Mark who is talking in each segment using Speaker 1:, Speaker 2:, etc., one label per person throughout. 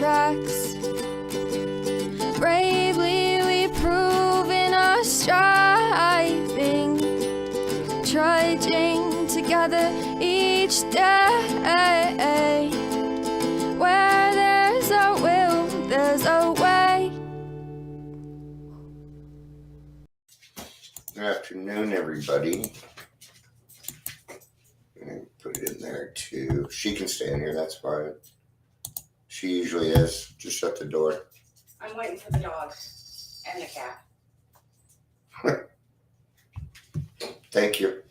Speaker 1: tracks. Bravely we prove in our striving, trudging together each day. Where there's a will, there's a way.
Speaker 2: Good afternoon, everybody. Put it in there too. She can stay in here, that's fine. She usually is. Just shut the door.
Speaker 3: I'm waiting for the dog and the cat.
Speaker 2: Thank you.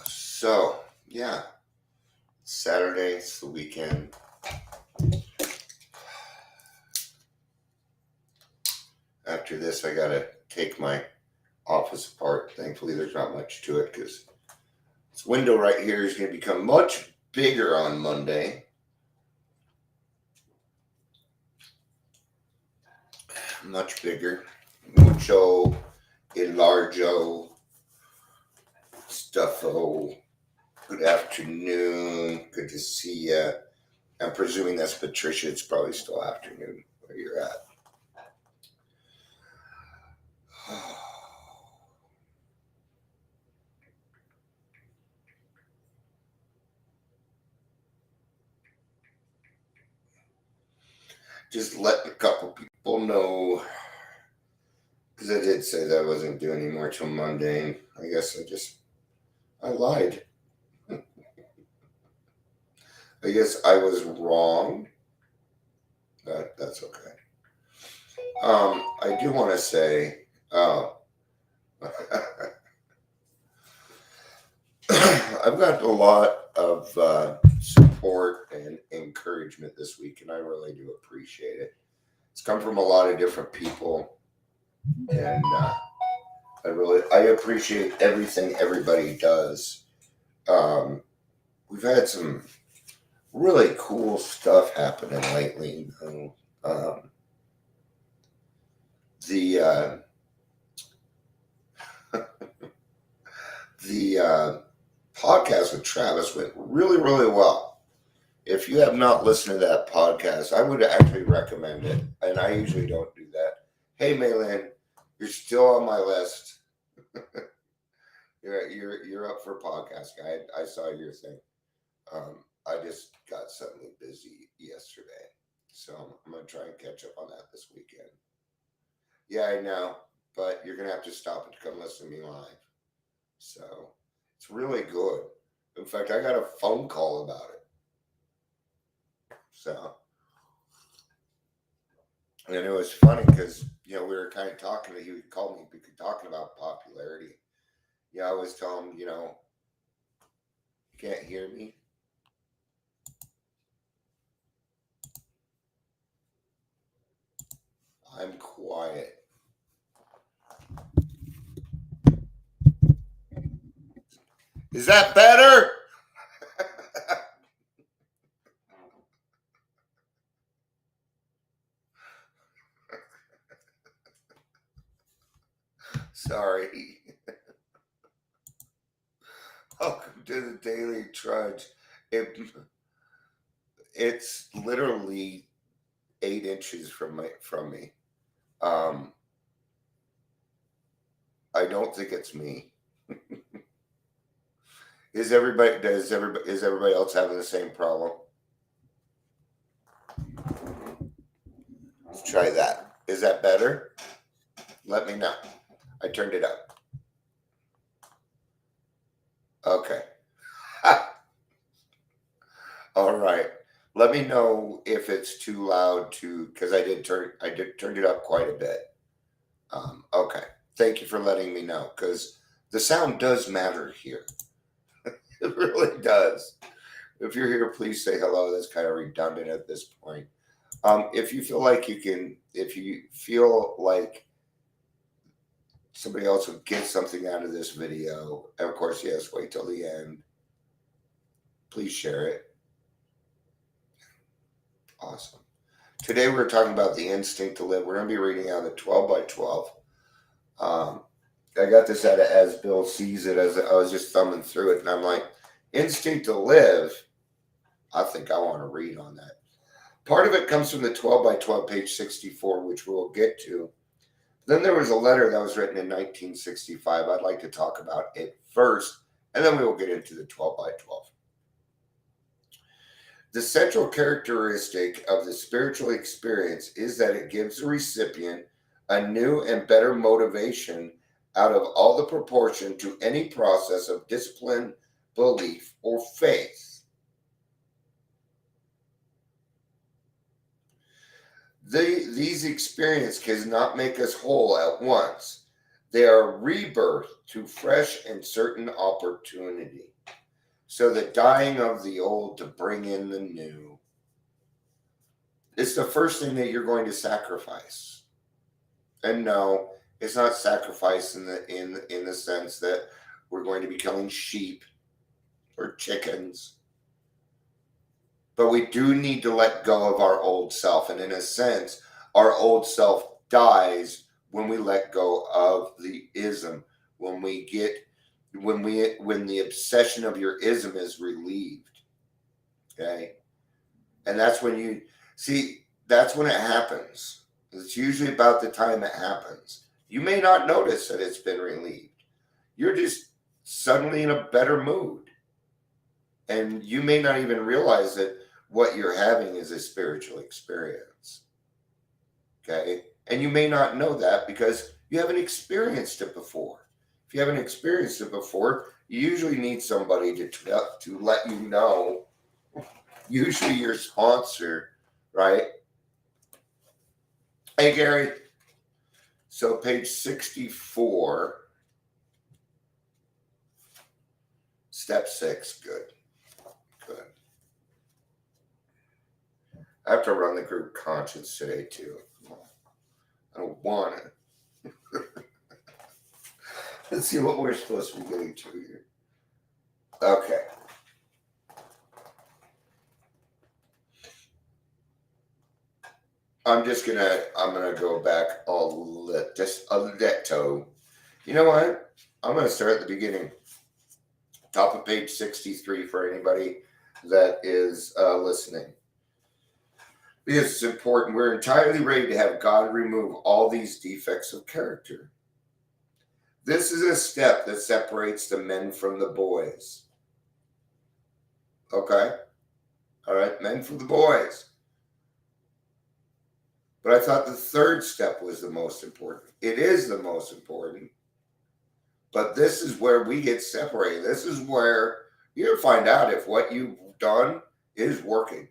Speaker 2: So, yeah. Saturday, it's the weekend. After this, I gotta take my office apart. Thankfully, there's not much to it because this window right here is going to become much bigger on Monday. Much bigger. Mucho, enlargo, stuffo. Good afternoon. Good to see you. I'm presuming that's Patricia. It's probably still afternoon where you're at. Just letting a couple people know, because I did say that I wasn't doing any more till Monday, and I guess I lied. I guess I was wrong, but that's okay. I do want to say, I've got a lot of support and encouragement this week, and I really do appreciate it. It's come from a lot of different people, and I appreciate everything everybody does. We've had some really cool stuff happening lately. The podcast with Travis went really, really well. If you have not listened to that podcast, I would actually recommend it. And I usually don't do that. Hey, Maylin, you're still on my list. You're up for podcast guy. I saw your thing. I just got suddenly busy yesterday, so I'm gonna try and catch up on that this weekend. Yeah, I know, but you're gonna have to stop and come listen to me live. So it's really good. In fact, I got a phone call about it. So, and it was funny because, we were kind of talking, he called me, we could talking about popularity. I always tell him, you can't hear me. I'm quiet. Is that better? Sorry. Welcome to the Daily Trudge. It's literally 8 inches from me. I don't think it's me. Is everybody else having the same problem? Let's try that. Is that better? Let me know. I turned it up. Okay. All right. Let me know if it's too loud because I did turn it up quite a bit. Okay. Thank you for letting me know, because the sound does matter here. It really does. If you're here, please say hello. That's kind of redundant at this point. If you feel like somebody else will get something out of this video, and of course, yes, wait till the end. Please share it. Awesome. Today we're talking about the instinct to live. We're going to be reading out of 12 by 12. I got this out of As Bill Sees It, as I was just thumbing through it, and I'm like, instinct to live. I think I want to read on that. Part of it comes from the 12 by 12, page 64, which we'll get to. Then there was a letter that was written in 1965. I'd like to talk about it first, and then we will get into the 12 by 12. The central characteristic of the spiritual experience is that it gives the recipient a new and better motivation out of all the proportion to any process of discipline, belief, or faith. These experiences cannot make us whole at once. They are rebirth to fresh and certain opportunity. So the dying of the old to bring in the new. It's the first thing that you're going to sacrifice. And no, it's not sacrifice in the sense that we're going to be killing sheep or chickens. But we do need to let go of our old self. And in a sense, our old self dies when we let go of the ism, when the obsession of your ism is relieved. Okay? And that's when you see, that's when it happens. It's usually about the time it happens. You may not notice that it's been relieved. You're just suddenly in a better mood. And you may not even realize that what you're having is a spiritual experience. Okay? And you may not know that because you haven't experienced it before. If you haven't experienced it before, you usually need somebody to let you know, usually your sponsor, right? Hey, Gary. So page 64, step 6, good. I have to run the group conscience today, too. I don't want it. Let's see what we're supposed to be getting to here. Okay. I'm gonna go back just a little. You know what? I'm gonna start at the beginning. Top of page 63 for anybody that is listening. Because it's important. We're entirely ready to have God remove all these defects of character. This is a step that separates the men from the boys. Okay? All right, men from the boys. But I thought the third step was the most important. It is the most important. But this is where we get separated. This is where you'll find out if what you've done is working.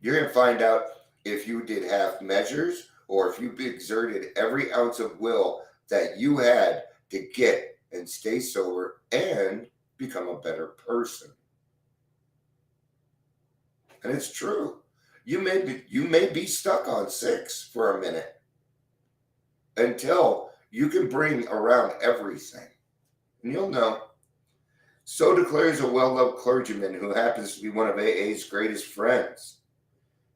Speaker 2: You're going to find out if you did half measures or if you exerted every ounce of will that you had to get and stay sober and become a better person. And it's true. You may be stuck on 6 for a minute until you can bring around everything. And you'll know. So declares a well-loved clergyman who happens to be one of AA's greatest friends.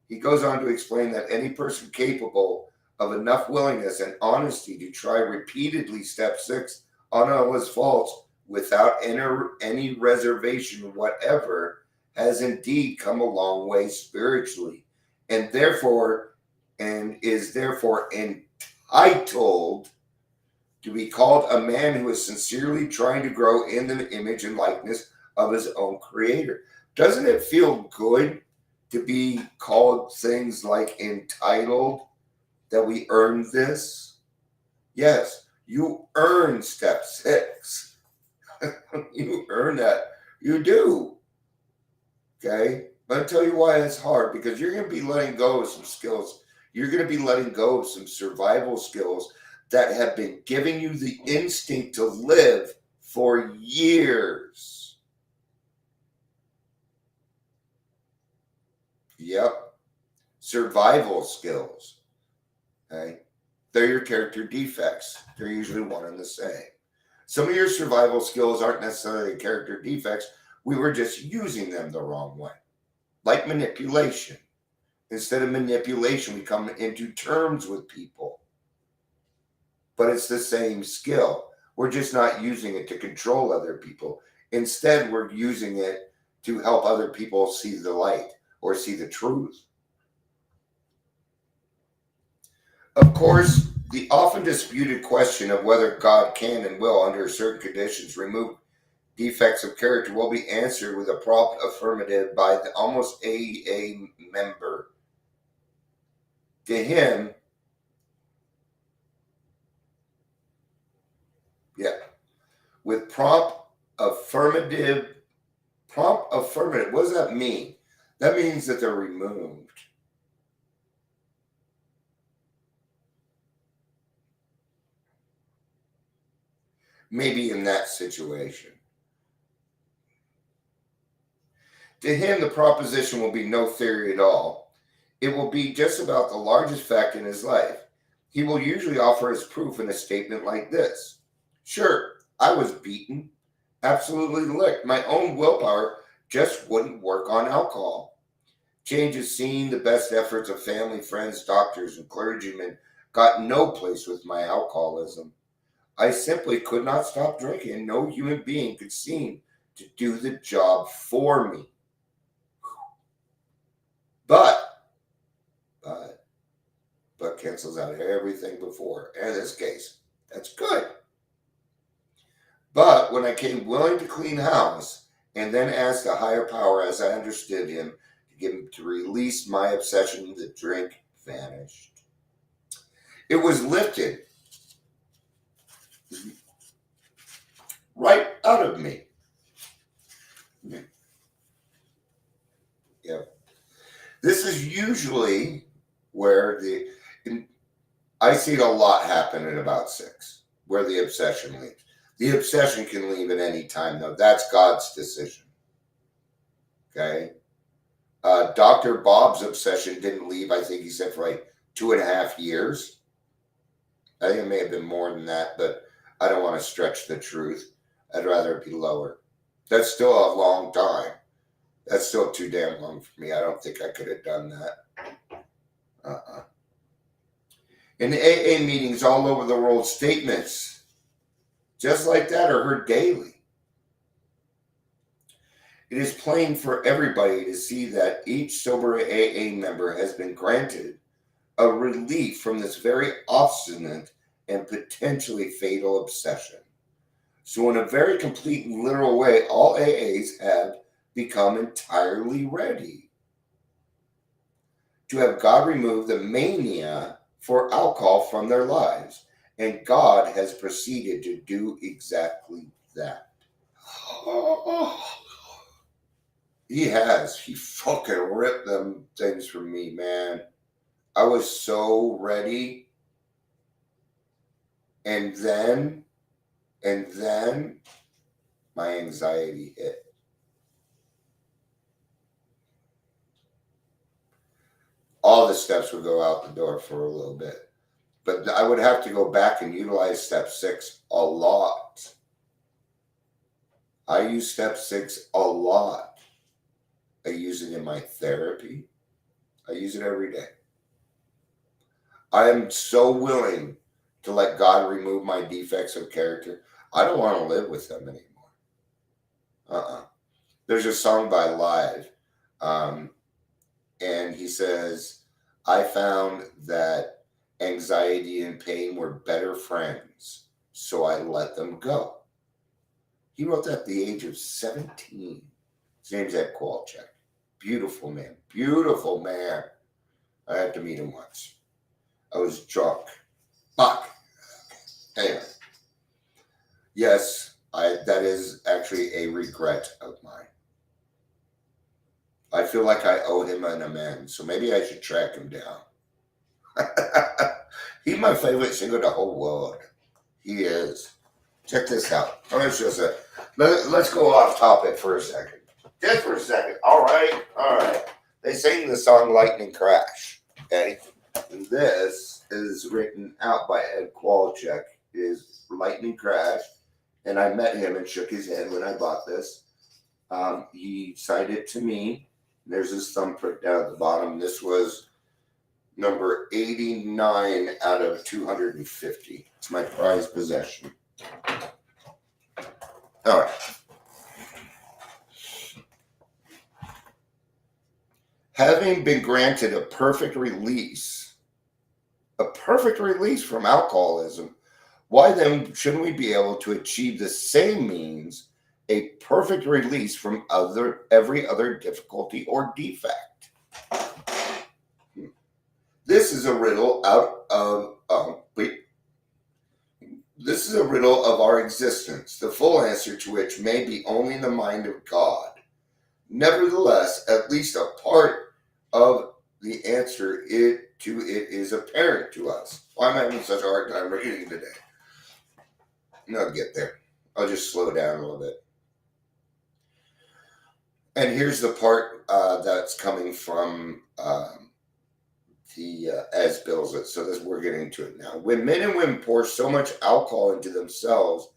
Speaker 2: He goes on to explain that any person capable of enough willingness and honesty to try repeatedly step 6 on all his faults without any reservation whatever has indeed come a long way spiritually and is therefore entitled to be called a man who is sincerely trying to grow in the image and likeness of his own creator. Doesn't it feel good to be called things like entitled, that we earned this? Yes, you earn step 6. You earn that. You do. Okay? But I'll tell you why it's hard, because you're going to be letting go of some skills. You're going to be letting go of some survival skills that have been giving you the instinct to live for years. Yep. Survival skills. Okay? They're your character defects. They're usually one and the same. Some of your survival skills aren't necessarily character defects. We were just using them the wrong way. Like manipulation. Instead of manipulation, we come into terms with people. but it's the same skill. We're just not using it to control other people. Instead, we're using it to help other people see the light or see the truth. Of course, the often disputed question of whether God can and will, under certain conditions, remove defects of character will be answered with a prompt affirmative by the almost AA member. To him, with prompt affirmative. Prompt affirmative, what does that mean? That means that they're removed. Maybe in that situation. To him, the proposition will be no theory at all. It will be just about the largest fact in his life. He will usually offer his proof in a statement like this. Sure, I was beaten, absolutely licked. My own willpower just wouldn't work on alcohol. Change of scene, the best efforts of family, friends, doctors, and clergymen got no place with my alcoholism. I simply could not stop drinking, and no human being could seem to do the job for me. But cancels out everything before. And in this case, that's good. But when I came willing to clean house and then asked a higher power, as I understood him, to release my obsession, the drink vanished. It was lifted right out of me. Yeah. This is usually where I see it a lot happen at about 6, where the obsession leaves. The obsession can leave at any time, though. That's God's decision. Okay? Dr. Bob's obsession didn't leave, I think he said, for like 2.5 years. I think it may have been more than that, but I don't want to stretch the truth. I'd rather it be lower. That's still a long time. That's still too damn long for me. I don't think I could have done that. In the AA meetings all over the world, statements just like that are heard daily. It is plain for everybody to see that each sober AA member has been granted a relief from this very obstinate and potentially fatal obsession. So in a very complete and literal way, all AAs have become entirely ready to have God remove the mania for alcohol from their lives. And God has proceeded to do exactly that. He has. He fucking ripped them things from me, man. I was so ready. And then my anxiety hit. All the steps would go out the door for a little bit. But I would have to go back and utilize step 6 a lot. I use step 6 a lot. I use it in my therapy. I use it every day. I am so willing to let God remove my defects of character. I don't want to live with them anymore. There's a song by Live. And he says, I found that anxiety and pain were better friends, so I let them go. He wrote that at the age of 17. His name's Ed Kowalczyk. Beautiful man. Beautiful man. I had to meet him once. I was drunk. Fuck. Anyway. Yes, that is actually a regret of mine. I feel like I owe him an amends, so maybe I should track him down. He's my favorite singer in the whole world. He is. Check this out. Let's go off topic for a second. Just for a second. All right. They sing the song Lightning Crash. Okay? And this is written out by Ed Kowalczyk. It is Lightning Crash. And I met him and shook his head when I bought this. He signed it to me. There's his thumbprint down at the bottom. This was number 89 out of 250. It's my prized possession. All right. Having been granted a perfect release from alcoholism, why then shouldn't we be able to achieve the same means a perfect release from every other difficulty or defect? This is a riddle This is a riddle of our existence, the full answer to which may be only in the mind of God. Nevertheless, at least a part of the answer to it is apparent to us. Why am I having such a hard time reading today? I'll get there. I'll just slow down a little bit. And here's the part that's coming from as bills it. So we're getting to it now. When men and women pour so much alcohol into themselves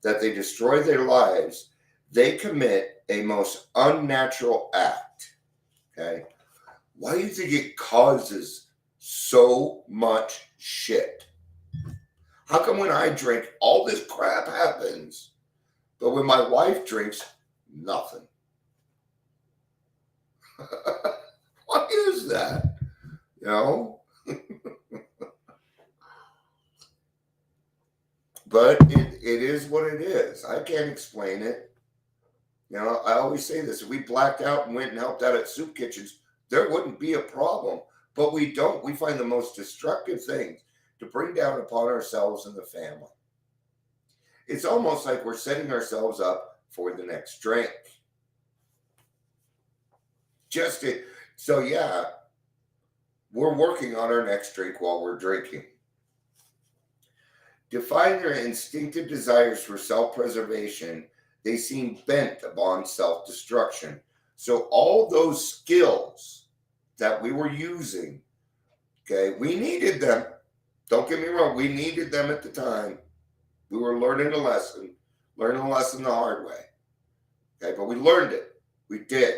Speaker 2: that they destroy their lives, they commit a most unnatural act. Okay? Why do you think it causes so much shit? How come when I drink, all this crap happens, but when my wife drinks, nothing? Why is that? You know? But it is what it is. I can't explain it. You know, I always say this. If we blacked out and went and helped out at soup kitchens, there wouldn't be a problem. But we don't. We find the most destructive things to bring down upon ourselves and the family. It's almost like we're setting ourselves up for the next drink. We're working on our next drink while we're drinking. Defying their instinctive desires for self-preservation, they seem bent upon self-destruction. So all those skills that we were using, okay, we needed them. Don't get me wrong, we needed them at the time. We were learning a lesson the hard way. Okay, but we learned it. We did.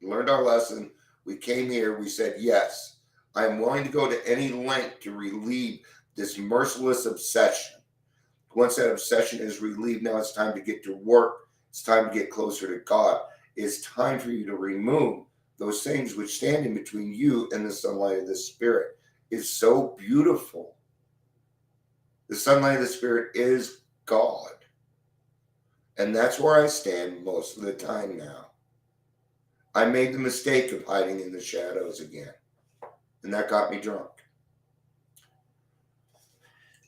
Speaker 2: We learned our lesson. We came here, we said, yes, I am willing to go to any length to relieve this merciless obsession. Once that obsession is relieved, now it's time to get to work. It's time to get closer to God. It's time for you to remove those things which stand in between you and the sunlight of the Spirit. It's so beautiful. The sunlight of the Spirit is God. And that's where I stand most of the time now. I made the mistake of hiding in the shadows again. And that got me drunk.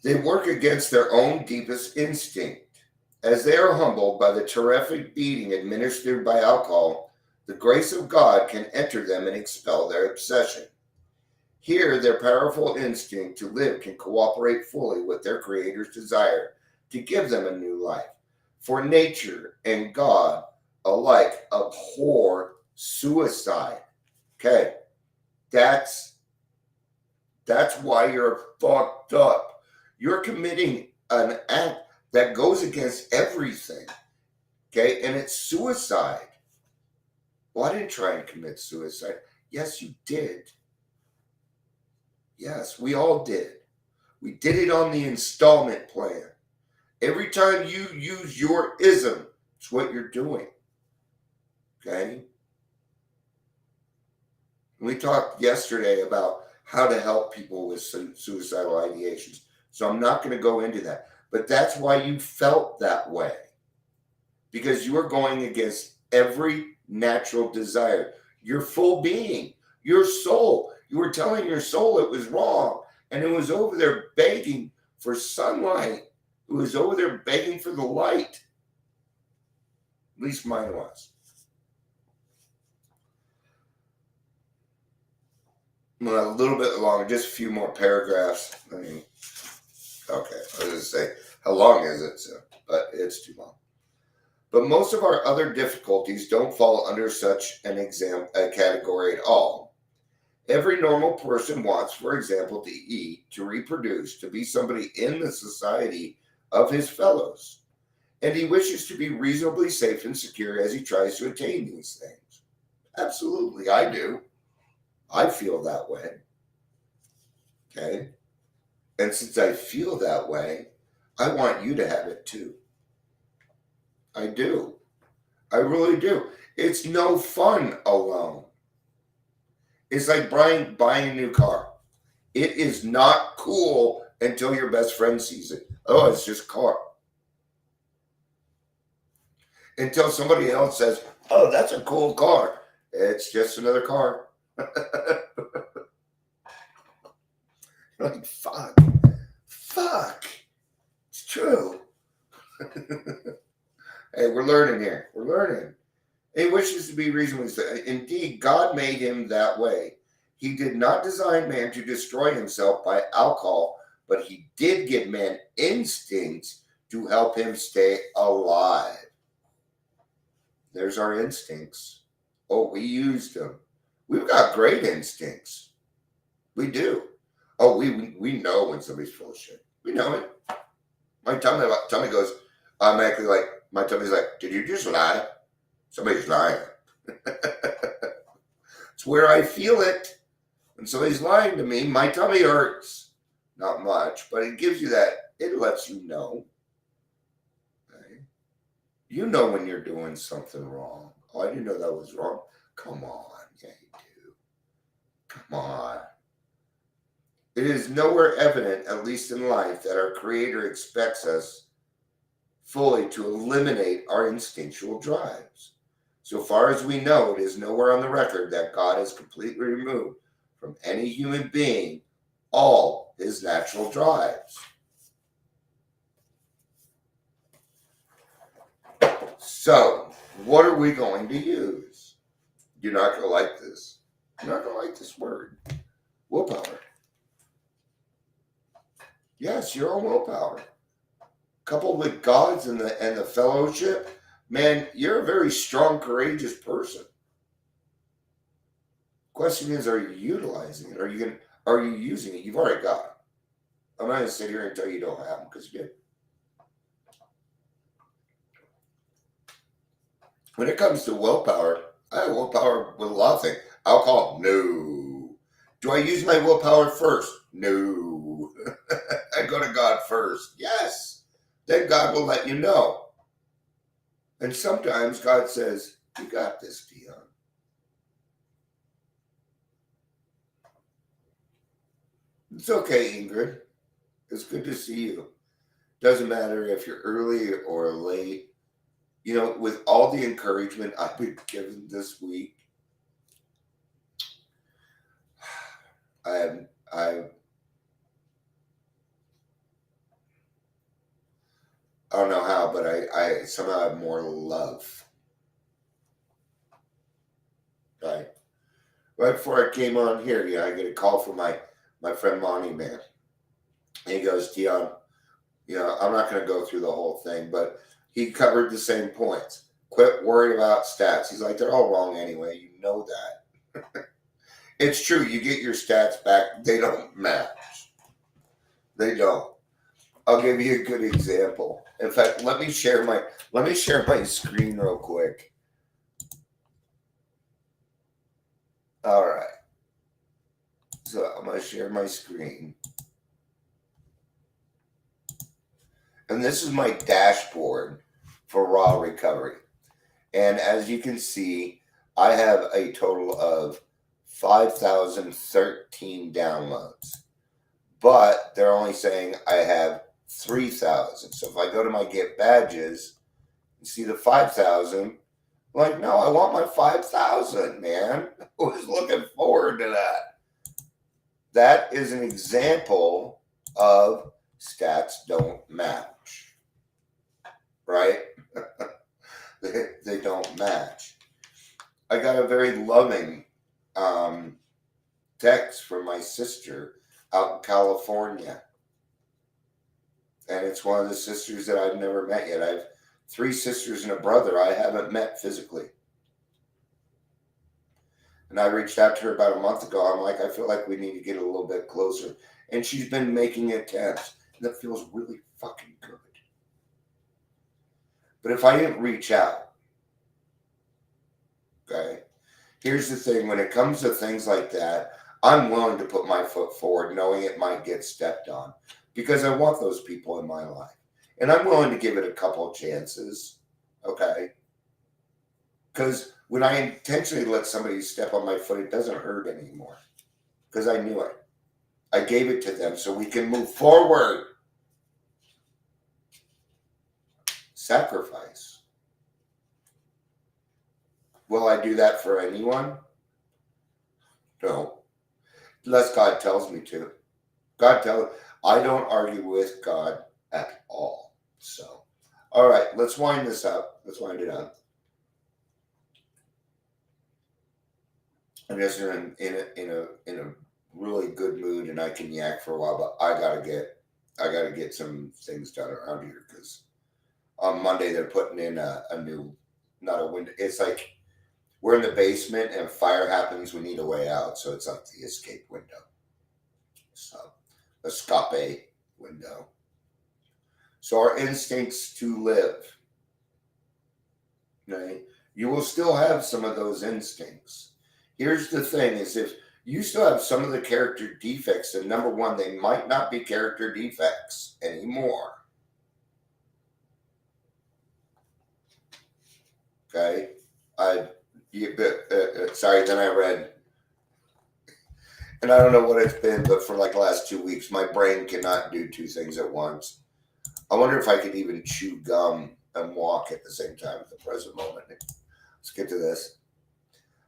Speaker 2: They work against their own deepest instinct. As they are humbled by the terrific beating administered by alcohol, the grace of God can enter them and expel their obsession. Here, their powerful instinct to live can cooperate fully with their Creator's desire to give them a new life. For nature and God alike abhor suicide. Okay, that's why you're fucked up. You're committing an act that goes against everything. Okay, and it's suicide. Well, I didn't try and commit suicide. Yes, you did. Yes, we all did. We did it on the installment plan. Every time you use your ism, it's what you're doing. Okay? We talked yesterday about how to help people with suicidal ideations. So I'm not going to go into that. But that's why you felt that way. Because you were going against every natural desire. Your full being, your soul. You were telling your soul it was wrong. And it was over there begging for sunlight. It was over there begging for the light. At least mine was. Well, a little bit longer, just a few more paragraphs. I mean, okay, I was going to say, how long is it? So, but it's too long. But most of our other difficulties don't fall under such a category at all. Every normal person wants, for example, to eat, to reproduce, to be somebody in the society of his fellows. And he wishes to be reasonably safe and secure as he tries to attain these things. Absolutely, I do. I feel that way. Okay? And since I feel that way, I want you to have it too. I do. I really do. It's no fun alone. It's like buying a new car. It is not cool until your best friend sees it. Oh, it's just a car. Until somebody else says, oh, that's a cool car. It's just another car. Like, fuck. It's true. Hey, we're learning here. We're learning. He wishes to be reasonably. Indeed, God made him that way. He did not design man to destroy himself by alcohol, but he did give man instincts to help him stay alive. There's our instincts. Oh, we used them. We've got great instincts. We do. Oh, we know when somebody's full of shit. We know it. My tummy goes automatically like, my tummy's like, did you just lie? Somebody's lying. It's where I feel it. When somebody's lying to me, my tummy hurts. Not much, but it gives you that, it lets you know. Okay? You know when you're doing something wrong. Oh, I didn't know that was wrong. Come on. Yeah, you do. Come on. It is nowhere evident, at least in life, that our Creator expects us fully to eliminate our instinctual drives. So far as we know, it is nowhere on the record that God has completely removed from any human being all his natural drives. So, what are we going to use? You're not going to like this. You're not going to like this word. Willpower. Yes, your own willpower. Coupled with God's and the fellowship, man, you're a very strong, courageous person. Question is, are you utilizing it? Are you using it? You've already got it. I'm not going to sit here and tell you don't have them, because you did. When it comes to willpower, I have willpower with a lot of things. Alcohol, no. Do I use my willpower first? No. I go to God first. Yes. Then God will let you know. And sometimes God says, you got this, Dion. It's okay, Ingrid. It's good to see you. Doesn't matter if you're early or late. You know, with all the encouragement I've been given this week, I don't know how, but I somehow have more love. Right? Right before I came on here, I get a call from my friend Monty, man. And he goes, Dion, I'm not going to go through the whole thing, but he covered the same points. Quit worrying about stats. He's like, they're all wrong anyway. You know that. It's true. You get your stats back. They don't match. They don't. I'll give you a good example. In fact, let me share my screen real quick. All right. So I'm going to share my screen. And this is my dashboard for raw recovery. And as you can see, I have a total of 5,013 downloads. But they're only saying I have 3,000. So if I go to my Get Badges, you see the 5,000. I'm like, no, I want my 5,000, man. I was looking forward to that. That is an example of stats don't match. Right? They don't match. I got a very loving text from my sister out in California. And it's one of the sisters that I've never met yet. I have 3 sisters and a brother I haven't met physically. And I reached out to her about a month ago. I'm like, I feel like we need to get a little bit closer. And she's been making attempts. And that feels really fucking good. But if I didn't reach out, okay, here's the thing. When it comes to things like that, I'm willing to put my foot forward knowing it might get stepped on because I want those people in my life. And I'm willing to give it a couple of chances. Okay. Because when I intentionally let somebody step on my foot, it doesn't hurt anymore. Because I knew it. I gave it to them so we can move forward. Sacrifice. Will I do that for anyone? No. Unless God tells me to. I don't argue with God at all. So, all right, let's wind this up. Let's wind it up. I'm just in a really good mood, and I can yak for a while. But I gotta get some things done around here because on Monday they're putting in a new, not a window. It's like we're in the basement, and if fire happens, we need a way out. So it's like the escape window. So escape window. So our instincts to live. Right? You will still have some of those instincts. Here's the thing is if you still have some of the character defects, then number one, they might not be character defects anymore. Okay? Sorry, then I read, and I don't know what it's been, but for like the last 2 weeks, my brain cannot do two things at once. I wonder if I could even chew gum and walk at the same time at the present moment. Let's get to this.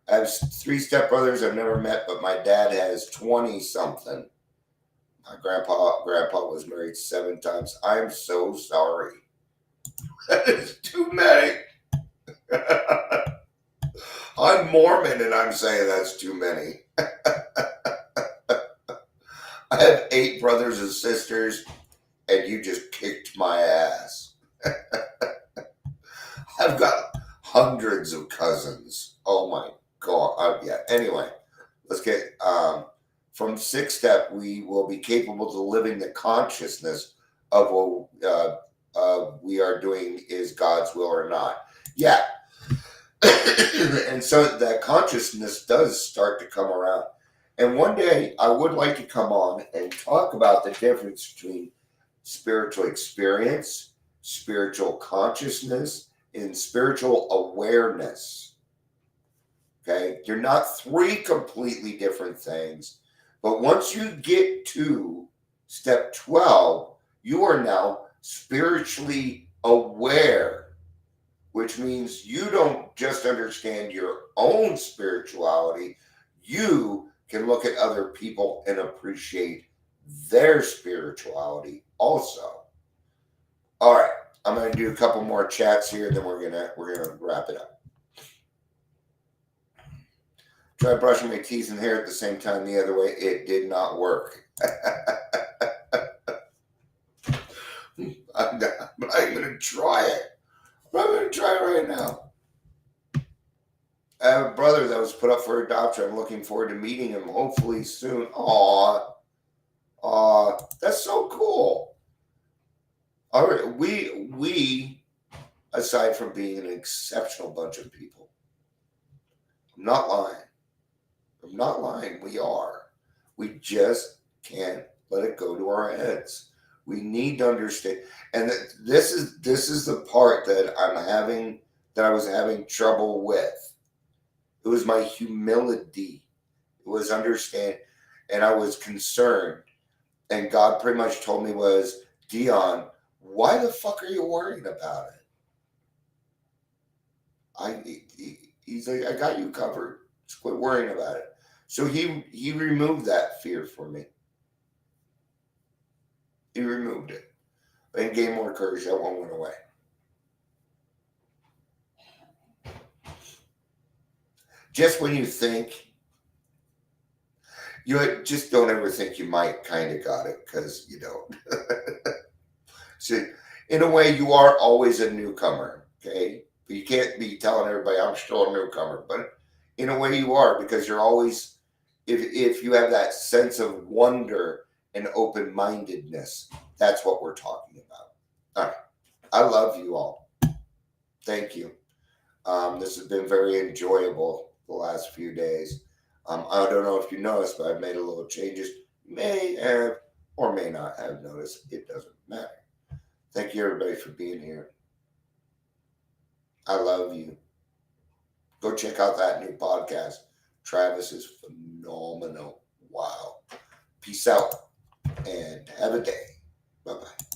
Speaker 2: I have 3 stepbrothers I've never met, but my dad has 20 something. My grandpa was married 7 times. I'm so sorry. That is too many. I'm Mormon and I'm saying that's too many. I have 8 brothers and sisters, and you just kicked my ass. I've got hundreds of cousins. Oh my God. Yeah. Anyway, let's get from 6th step. We will be capable of living the consciousness of what we are doing is God's will or not. Yeah. And so that consciousness does start to come around. And one day I would like to come on and talk about the difference between spiritual experience, spiritual consciousness, and spiritual awareness. Okay? They're not 3 completely different things. But once you get to step 12, you are now spiritually aware, which means you don't just understand your own spirituality, you can look at other people and appreciate their spirituality also. All right, I'm going to do a couple more chats here, then we're gonna wrap it up. Try brushing my teeth and hair at the same time the other way. It did not work. I'm not even going to try it. I'm going to try it right now. I have a brother that was put up for adoption. I'm looking forward to meeting him hopefully soon. Aw, that's so cool. All right, we, aside from being an exceptional bunch of people, I'm not lying. We are. We just can't let it go to our heads. We need to understand. And this is the part that I was having trouble with. It was my humility. It was understand, and I was concerned. And God pretty much told me was, Dion, why the fuck are you worrying about it? He's like, I got you covered. Just quit worrying about it. So he removed that fear for me. He removed it. And gained more courage. That one went away. Just when you think, you just don't ever think you might kind of got it, because you don't. So in a way, you are always a newcomer, okay? But you can't be telling everybody I'm still a newcomer. But in a way, you are, because you're always, if you have that sense of wonder and open-mindedness, that's what we're talking about. All right. I love you all. Thank you. This has been very enjoyable the last few days. I don't know if you noticed, but I've made a little changes. You may have or may not have noticed. It doesn't matter. Thank you, everybody, for being here. I love you. Go check out that new podcast. Travis is phenomenal. Wow. Peace out and have a day. Bye-bye.